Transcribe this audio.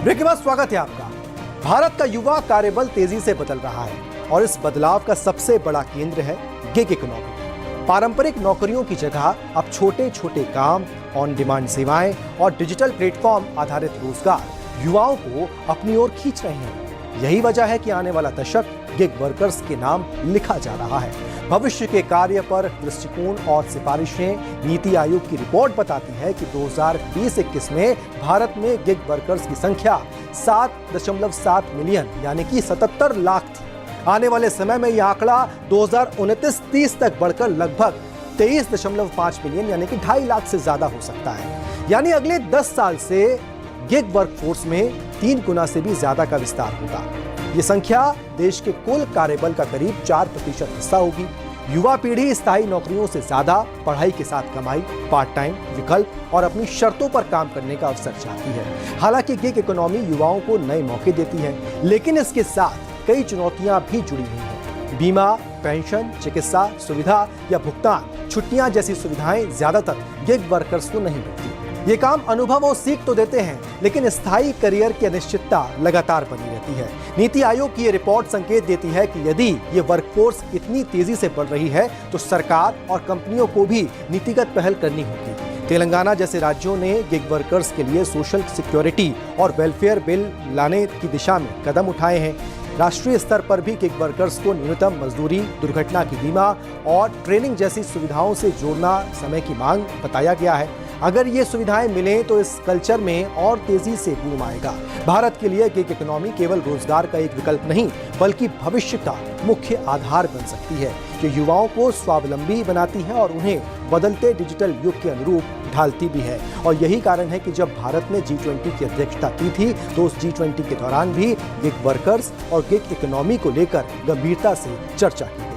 Break के बाद स्वागत है आपका। भारत का युवा कार्यबल तेजी से बदल रहा है और इस बदलाव का सबसे बड़ा केंद्र है गिग इकोनॉमी। पारंपरिक नौकरियों की जगह अब छोटे छोटे काम, ऑन डिमांड सेवाएं और डिजिटल प्लेटफॉर्म आधारित रोजगार युवाओं को अपनी ओर खींच रहे हैं। यही वजह है कि आने वाला दशक गिग वर्कर्स के नाम लिखा जा रहा है। भविष्य के कार्य पर दृष्टिकोण और सिफारिशें नीति आयोग की रिपोर्ट बताती है कि 2020-21 में भारत में गिग वर्कर्स की संख्या 7.7 मिलियन यानी कि 77 लाख थी। आने वाले समय में यह आंकड़ा 2029-30 तक बढ़कर लगभग 23.5 मिलियन यानी कि 2.5 लाख से ज्यादा हो सकता है। यानी अगले 10 साल से गिग वर्कफोर्स में 3 गुना से भी ज्यादा का विस्तार होगा। ये संख्या देश के कुल कार्यबल का करीब 4% हिस्सा होगी। युवा पीढ़ी स्थायी नौकरियों से ज्यादा पढ़ाई के साथ कमाई, पार्ट टाइम विकल्प और अपनी शर्तों पर काम करने का अवसर चाहती है। हालांकि गिग इकोनॉमी युवाओं को नए मौके देती है, लेकिन इसके साथ कई चुनौतियां भी जुड़ी हुई हैं। बीमा, पेंशन, चिकित्सा सुविधा या भुगतान छुट्टियां जैसी सुविधाएं ज्यादातर गिग वर्कर्स को नहीं मिलती। ये काम अनुभव और सीख तो देते हैं, लेकिन स्थायी करियर की अनिश्चितता लगातार बनी रहती है। नीति आयोग की ये रिपोर्ट संकेत देती है कि यदि ये वर्कफोर्स इतनी तेजी से बढ़ रही है तो सरकार और कंपनियों को भी नीतिगत पहल करनी होगी। तेलंगाना जैसे राज्यों ने गिग वर्कर्स के लिए सोशल सिक्योरिटी और वेलफेयर बिल लाने की दिशा में कदम उठाए हैं। राष्ट्रीय स्तर पर भी गिग वर्कर्स को न्यूनतम मजदूरी, दुर्घटना की बीमा और ट्रेनिंग जैसी सुविधाओं से जोड़ना समय की मांग बताया गया है। अगर ये सुविधाएं मिलें तो इस कल्चर में और तेजी से बूम आएगा। भारत के लिए गिग इकोनॉमी केवल रोजगार का एक विकल्प नहीं बल्कि भविष्य का मुख्य आधार बन सकती है, जो युवाओं को स्वावलंबी बनाती है और उन्हें बदलते डिजिटल युग के अनुरूप ढालती भी है। और यही कारण है कि जब भारत ने G20 की अध्यक्षता की थी तो उस G20 के दौरान भी गिग वर्कर्स और गिग इकोनॉमी को लेकर गंभीरता से चर्चा की।